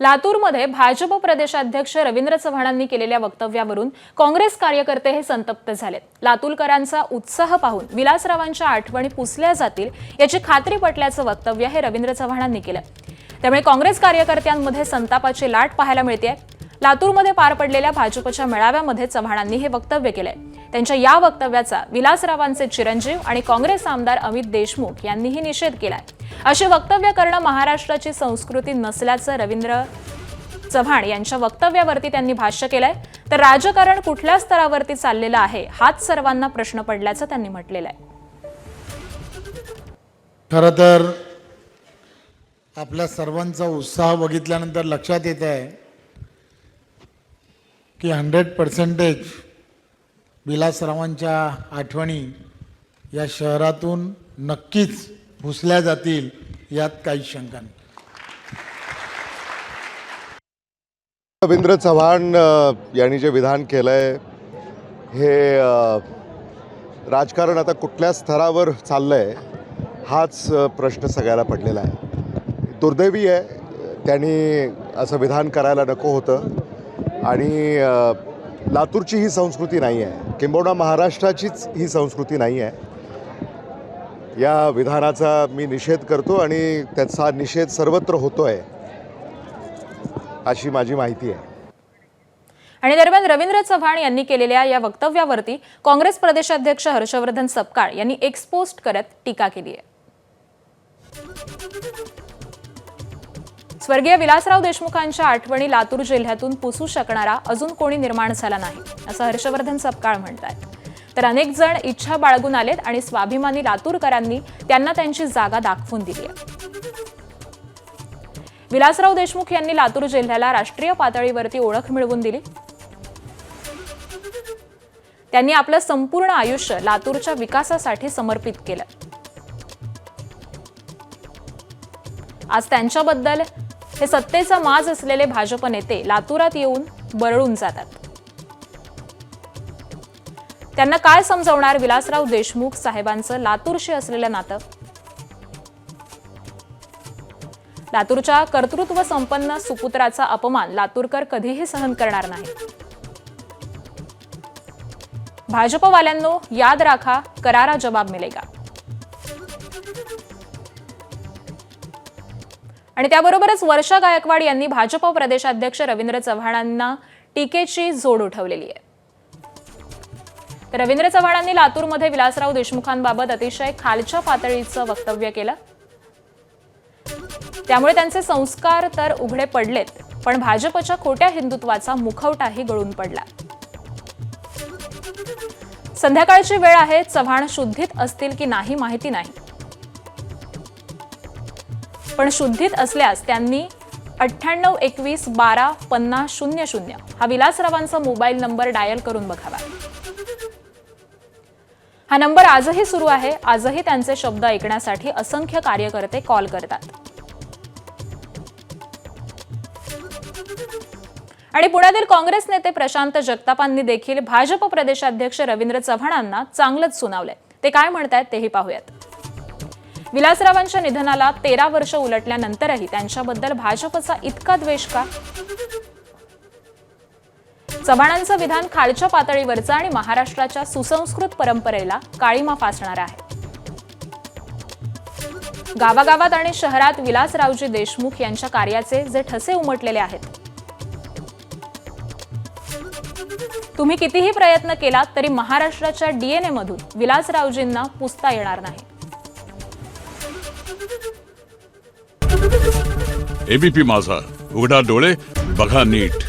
लातूरमध्ये भाजप प्रदेशाध्यक्ष रवींद्र चव्हाणांनी केलेल्या वक्तव्यावरून काँग्रेस कार्यकर्ते हे संतप्त झालेत। लातूरकरांचा उत्साह पाहून विलासरावांच्या आठवणी पुसल्या जातील याची खात्री पटल्याचं वक्तव्य हे रवींद्र चव्हाणांनी केलं। त्यामुळे काँग्रेस कार्यकर्त्यांमध्ये संतापाची लाट पाहायला मिळते। लातूरमध्ये पार पडलेल्या भाजपच्या मेळाव्यामध्ये चव्हाणांनी हे वक्तव्य केलंय। त्यांच्या या वक्तव्याचा विलासरावांचे चिरंजीव आणि काँग्रेस आमदार अमित देशमुख यांनीही निषेध केलाय। अशी वक्तव्य करणं महाराष्ट्राची संस्कृती नसल्याचं रवींद्र चव्हाण यांच्या वक्तव्यावरती त्यांनी भाष्य केलंय। तर राजकारण कुठल्या स्तरावरती चाललेलं आहे हाच सर्वांना प्रश्न पडल्याचं त्यांनी म्हटलेलं आहे। खरं तर आपल्या सर्वांचा उत्साह बघितल्यानंतर लक्षात येत आहे की 100% विलासरावांच्या आठवणी या शहरातून नक्कीच पुसल्या जातील यात काही शंका नाही। रवींद्र चव्हाण यांनी जे विधान केलंय हे राजकारण आता कुठल्या स्तरावर चाललंय हाच प्रश्न सगळ्याला पडलेला आहे। दुर्दैवी आहे, त्यांनी असं विधान करायला नको होतं आणि लातूरची ही संस्कृती नाही आहे, किंबहुना महाराष्ट्राचीच ही संस्कृती नाही आहे। या विधानाचा मी निषेध करतो आणि त्याचा निषेध सर्वत्र होतोय अशी माझी माहिती आहे। आणि दरम्यान रवींद्र चव्हाण यांनी केलेल्या या वक्तव्यावरती काँग्रेस प्रदेशाध्यक्ष हर्षवर्धन सपकाळ यांनी एक्स पोस्ट करत टीका केली आहे। स्वर्गीय विलासराव देशमुखांच्या आठवणी लातूर जिल्ह्यातून पुसू शकणारा अजून कोणी निर्माण झाला नाही असं हर्षवर्धन सपकाळ म्हणतात। तर अनेक जण इच्छा बाळगून आलेत आणि स्वाभिमानी लातूरकरांनी त्यांना त्यांची जागा दाखवून दिली आहे। विलासराव देशमुख यांनी लातूर जिल्ह्याला राष्ट्रीय पातळीवरती ओळख मिळवून दिली। त्यांनी आपलं संपूर्ण आयुष्य लातूरच्या विकासासाठी समर्पित केलं। आज त्यांच्याबद्दल हे सत्तेचा माज असलेले भाजप नेते लातूरात येऊन बरळून जातात। त्यांना काय समजवणार विलासराव देशमुख साहेबांचं लातूरशी असलेलं नातं? लातूरच्या कर्तृत्व संपन्न सुपुत्राचा अपमान लातूरकर कधीही सहन करणार नाही। भाजपवाल्यांनो याद राखा, करारा जवाब मिलेगा। आणि त्याबरोबरच वर्षा गायकवाड यांनी भाजप प्रदेशाध्यक्ष रवींद्र चव्हाणांना टीकेची जोड उठवलेली आहे। तर रवींद्र चव्हाणांनी लातूरमध्ये विलासराव देशमुखांबाबत अतिशय खालच्या पातळीचं वक्तव्य केलं। त्यामुळे त्यांचे संस्कार तर उघडे पडलेत, पण भाजपच्या खोट्या हिंदुत्वाचा मुखवटाही गळून पडला। संध्याकाळची वेळ आहे, चव्हाण शुद्धीत असतील की नाही माहिती नाही, पण शुद्धीत असल्यास त्यांनी 9821125000 हा विलासरावांचा मोबाईल नंबर डायल करून बघावा। हा नंबर आजही सुरू आहे। आजही त्यांचे शब्द ऐकण्यासाठी असंख्य कार्यकर्ते कॉल करतात। आणि पुण्यातील काँग्रेस नेते प्रशांत जगतापांनी देखील भाजप प्रदेशाध्यक्ष रवींद्र चव्हाणांना चांगलंच सुनावलंय। ते काय म्हणतायत तेही पाहूयात। विलासरावांच्या निधनाला 13 वर्ष उलटल्यानंतरही त्यांच्याबद्दल भाजपचा इतका द्वेष का? चव्हाणांचं विधान खालच्या पातळीवरचं आणि महाराष्ट्राच्या सुसंस्कृत परंपरेला काळीमा फासणार आहे। गावागावात आणि शहरात विलासरावजी देशमुख यांच्या कार्याचे जे ठसे उमटलेले आहेत, तुम्ही कितीही प्रयत्न केलात तरी महाराष्ट्राच्या डीएनए मधून विलासरावजींना पुसता येणार नाही। एबीपी माझा, उघडा डोळे बघा नीट।